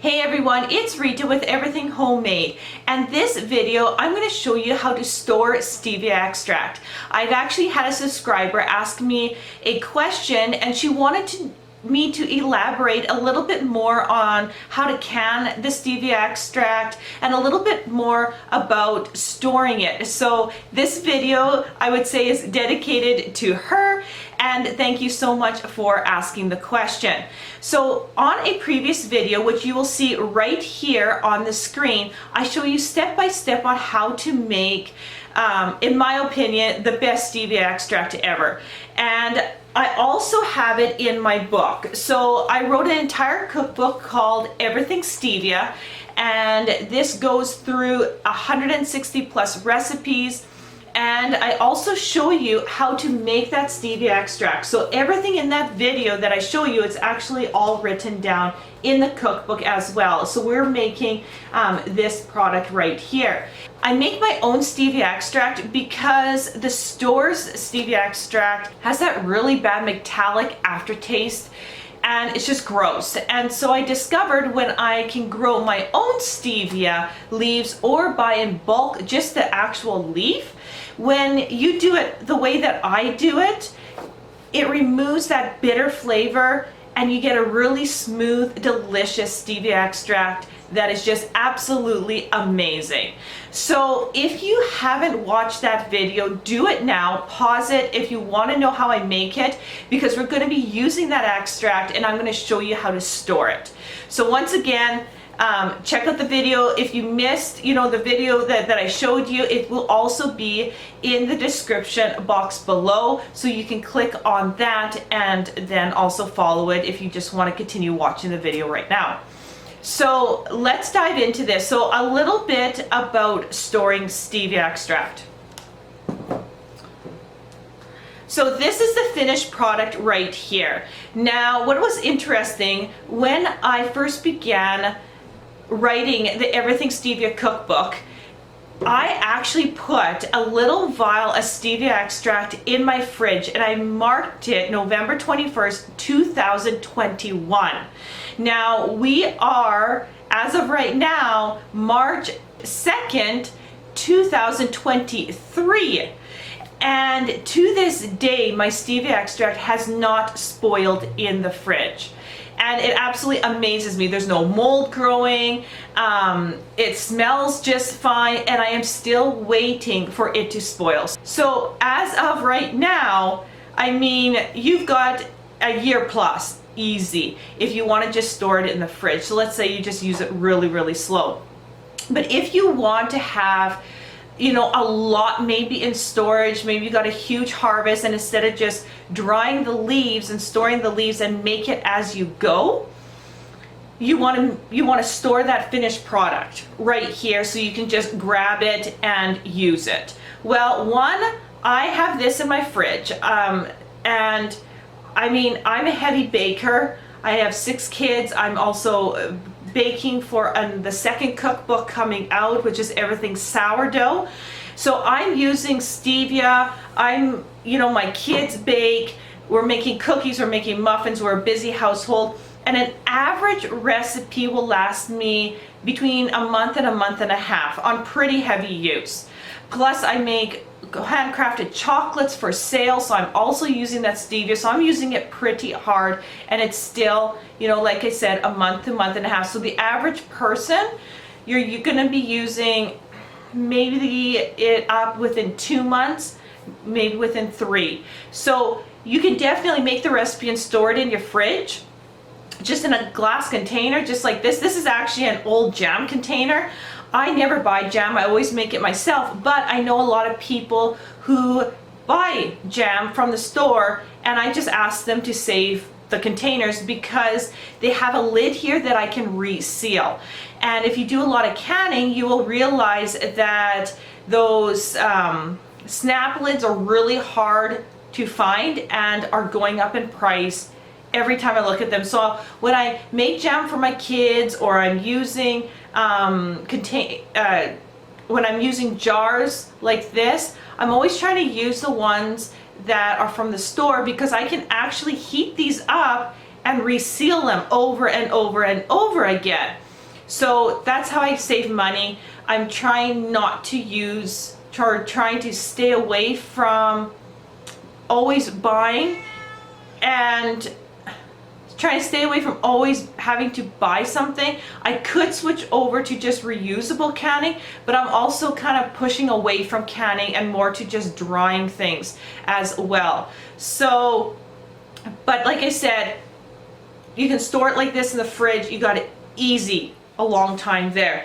Hey everyone, it's Rita with Everything Homemade, and this video I'm going to show you how to store stevia extract. I've actually had a subscriber ask me a question and she wanted me to elaborate a little bit more on how to can the stevia extract and a little bit more about storing it. So this video I would say is dedicated to her, and thank you so much for asking the question. So on a previous video, which you will see right here on the screen, I show you step by step on how to make, in my opinion, the best stevia extract ever. And I also have it in my book. So I wrote an entire cookbook called Everything Stevia, and this goes through 160 plus recipes. And I also show you how to make that stevia extract. So everything in that video that I show you, it's actually all written down in the cookbook as well. So we're making this product right here. I make my own stevia extract because the store's stevia extract has that really bad metallic aftertaste, and it's just gross. And so I discovered when I can grow my own stevia leaves or buy in bulk just the actual leaf, when you do it the way that I do it, it removes that bitter flavor and you get a really smooth, delicious stevia extract that is just absolutely amazing. So if you haven't watched that video, do it now. Pause it if you want to know how I make it, because we're going to be using that extract and I'm going to show you how to store it. So once again, check out the video. If you missed, the video that I showed you, it will also be in the description box below, so you can click on that and then also follow it if you just want to continue watching the video right now. So let's dive into this. So a little bit about storing stevia extract. So this is the finished product right here. Now, what was interesting, when I first began writing the Everything Stevia cookbook, I actually put a little vial of stevia extract in my fridge and I marked it November 21st, 2021. Now we are, as of right now, March 2nd, 2023. And to this day, my stevia extract has not spoiled in the fridge. And it absolutely amazes me. There's no mold growing, it smells just fine, and I am still waiting for it to spoil. So as of right now, I mean, you've got a year plus, easy, if you want to just store it in the fridge. So let's say you just use it really, really slow. But if you want to have, a lot maybe in storage, maybe you got a huge harvest, and instead of just drying the leaves and storing the leaves and make it as you go, you want to store that finished product right here so you can just grab it and use it. Well, one, I have this in my fridge, and I mean, I'm a heavy baker. I have 6 kids. I'm also baking for the second cookbook coming out, which is Everything Sourdough. So I'm using stevia. My kids bake. We're making cookies, we're making muffins, we're a busy household. And an average recipe will last me between a month and a half on pretty heavy use. Plus I make handcrafted chocolates for sale, so I'm also using that stevia, so I'm using it pretty hard, and it's still, like I said, a month to month and a half. So the average person, you're going to be using maybe it up within 2 months, maybe within 3. So you can definitely make the recipe and store it in your fridge, just in a glass container, just like this. This is actually an old jam container. I never buy jam, I always make it myself, but I know a lot of people who buy jam from the store, and I just ask them to save the containers because they have a lid here that I can reseal. And if you do a lot of canning, you will realize that those snap lids are really hard to find and are going up in price every time I look at them. So when I make jam for my kids, or I'm using when I'm using jars like this, I'm always trying to use the ones that are from the store, because I can actually heat these up and reseal them over and over and over again. So that's how I save money. I'm trying not to use, or trying to stay away from always buying, and trying to stay away from always having to buy something. I could switch over to just reusable canning, but I'm also kind of pushing away from canning and more to just drying things as well. So, but like I said, you can store it like this in the fridge. You got it easy, a long time there.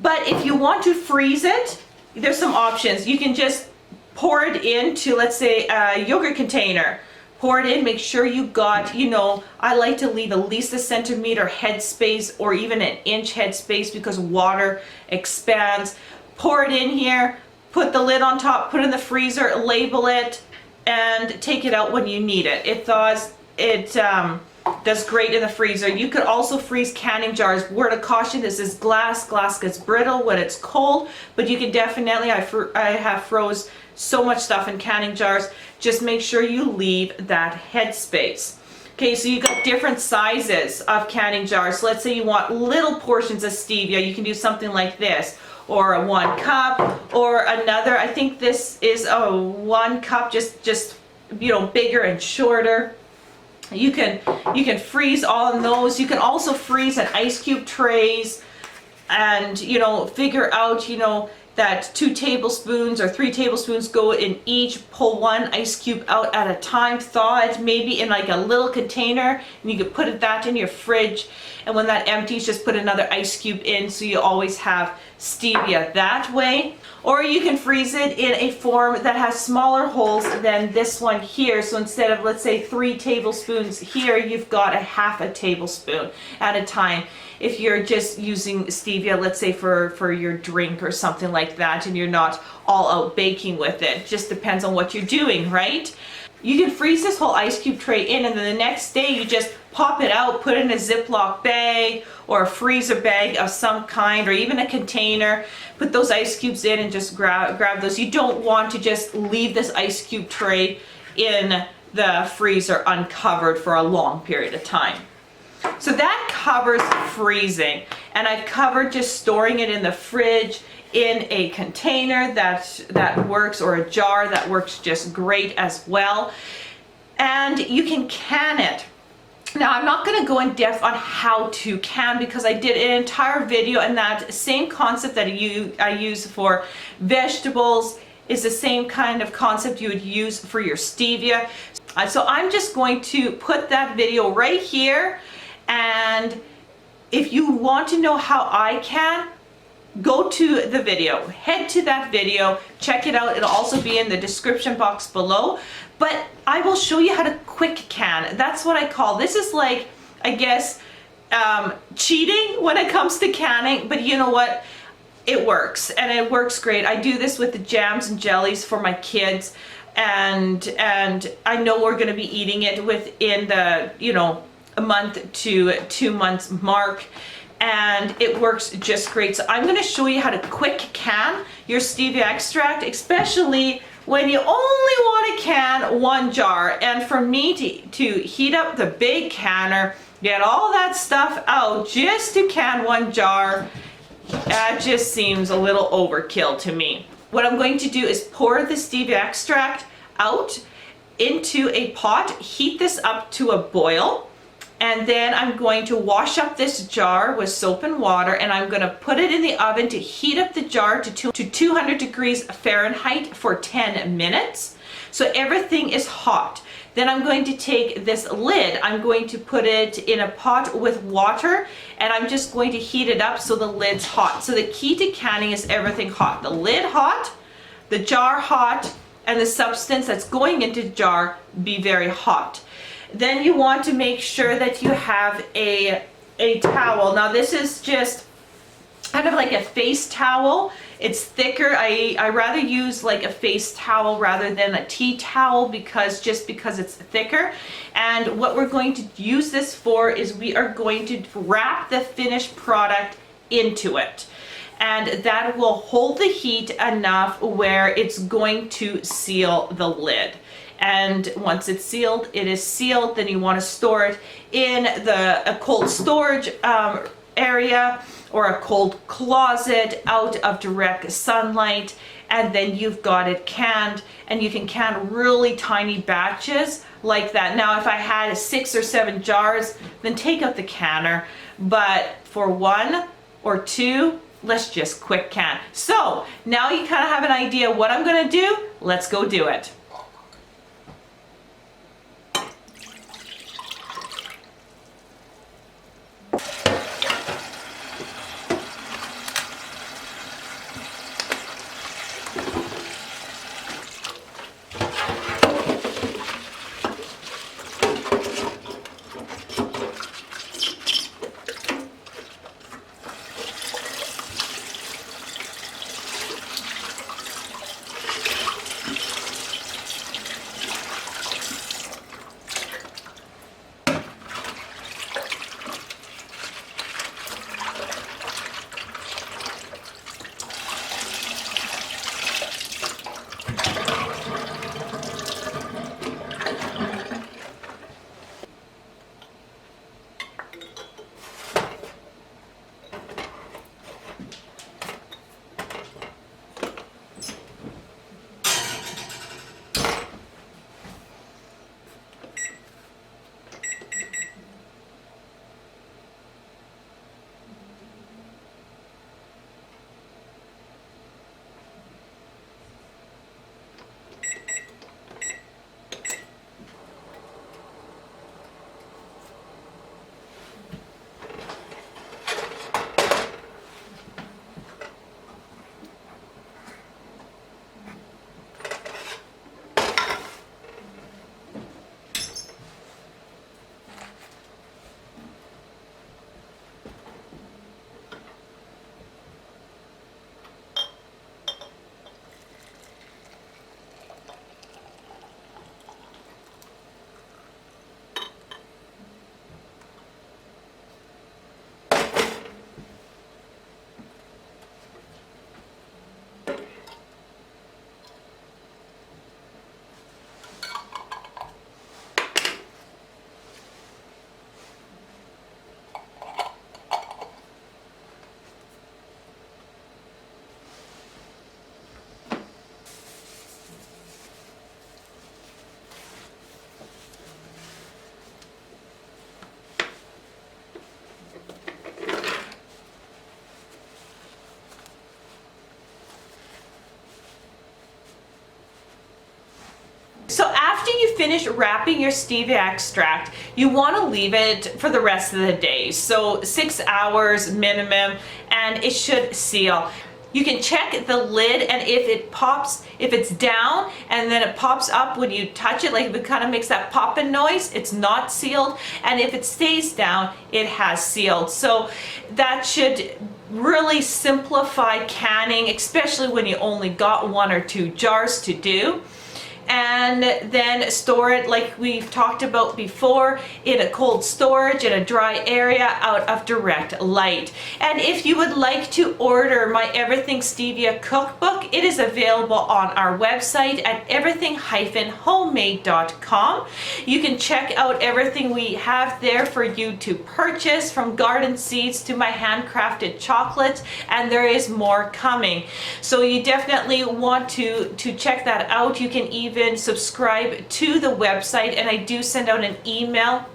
But if you want to freeze it, there's some options. You can just pour it into, let's say, a yogurt container. Pour it in, make sure you got, you know, I like to leave at least a centimeter headspace or even an inch headspace because water expands. Pour it in here, put the lid on top, put it in the freezer, label it, and take it out when you need it. It thaws, it does great in the freezer. You could also freeze canning jars. Word of caution, this is glass. Glass gets brittle when it's cold, but you can definitely, I have froze so much stuff in canning jars. Just make sure you leave that headspace. Okay, so you got different sizes of canning jars. So let's say you want little portions of stevia. You can do something like this, or a 1 cup, or another. I think this is a 1 cup, just you know, bigger and shorter. You can freeze all of those. You can also freeze in ice cube trays, and you know, figure out, you know, that 2 tablespoons or 3 tablespoons go in each. Pull 1 ice cube out at a time, thaw it maybe in like a little container, and you could put that in your fridge, and when that empties, just put another ice cube in, so you always have stevia that way. Or you can freeze it in a form that has smaller holes than this one here. So instead of, let's say, 3 tablespoons here, you've got a 1/2 tablespoon at a time. If you're just using stevia, let's say for your drink or something like that, and you're not all out baking with it. Just depends on what you're doing, right? You can freeze this whole ice cube tray in, and then the next day you just pop it out, put it in a Ziploc bag or a freezer bag of some kind, or even a container. Put those ice cubes in and just grab those. You don't want to just leave this ice cube tray in the freezer uncovered for a long period of time. So that covers freezing, and I've covered just storing it in the fridge in a container that works, or a jar that works just great as well. And you can can it. Now, I'm not going to go in depth on how to can, because I did an entire video, and that same concept that I use for vegetables is the same kind of concept you would use for your stevia. So I'm just going to put that video right here, and if you want to know how I can, go to the video, head to that video, check it out. It'll also be in the description box below. But I will show you how to quick can. That's what I call, this is like, I guess, cheating when it comes to canning, but you know what? It works, and it works great. I do this with the jams and jellies for my kids, and I know we're gonna be eating it within the, you know, a month to 2 months mark, and it works just great. So I'm gonna show you how to quick can your stevia extract, especially when you only want to can 1 jar. And for me to heat up the big canner, get all that stuff out just to can 1 jar, that just seems a little overkill to me. What I'm going to do is pour the stevia extract out into a pot, heat this up to a boil, and then I'm going to wash up this jar with soap and water, and I'm going to put it in the oven to heat up the jar to 200 degrees Fahrenheit for 10 minutes. So everything is hot. Then I'm going to take this lid, I'm going to put it in a pot with water, and I'm just going to heat it up so the lid's hot. So the key to canning is everything hot. The lid hot, the jar hot, and the substance that's going into the jar be very hot. Then you want to make sure that you have a towel. Now this is just kind of like a face towel. It's thicker. I rather use like a face towel rather than a tea towel because it's thicker. And what we're going to use this for is we are going to wrap the finished product into it. And that will hold the heat enough where it's going to seal the lid. And once it's sealed, it is sealed. Then you want to store it in a cold storage area, or a cold closet out of direct sunlight, and then you've got it canned, and you can can really tiny batches like that. Now, if I had 6 or 7 jars, then take out the canner, but for 1 or 2, let's just quick can. So now you kind of have an idea what I'm going to do. Let's go do it. So after you finish wrapping your stevia extract, you want to leave it for the rest of the day. So 6 hours minimum, and it should seal. You can check the lid, and if it pops, if it's down and then it pops up when you touch it, like if it kind of makes that popping noise, it's not sealed. And if it stays down, it has sealed. So that should really simplify canning, especially when you only got 1 or 2 jars to do. And then store it, like we've talked about before, in a cold storage in a dry area out of direct light. And if you would like to order my Everything Stevia cookbook, it is available on our website at everything-homemade.com. You can check out everything we have there for you to purchase, from garden seeds to my handcrafted chocolates, and there is more coming. So you definitely want to check that out. You can even subscribe to the website, and I do send out an email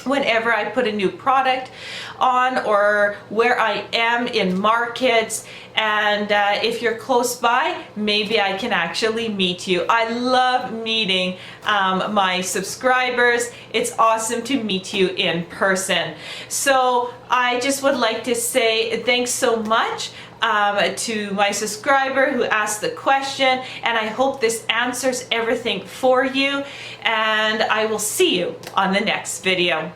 whenever I put a new product on or where I am in markets. And if you're close by, maybe I can actually meet you. I love meeting my subscribers. It's awesome to meet you in person. So I just would like to say thanks so much to my subscriber who asked the question, and I hope this answers everything for you, and I will see you on the next video.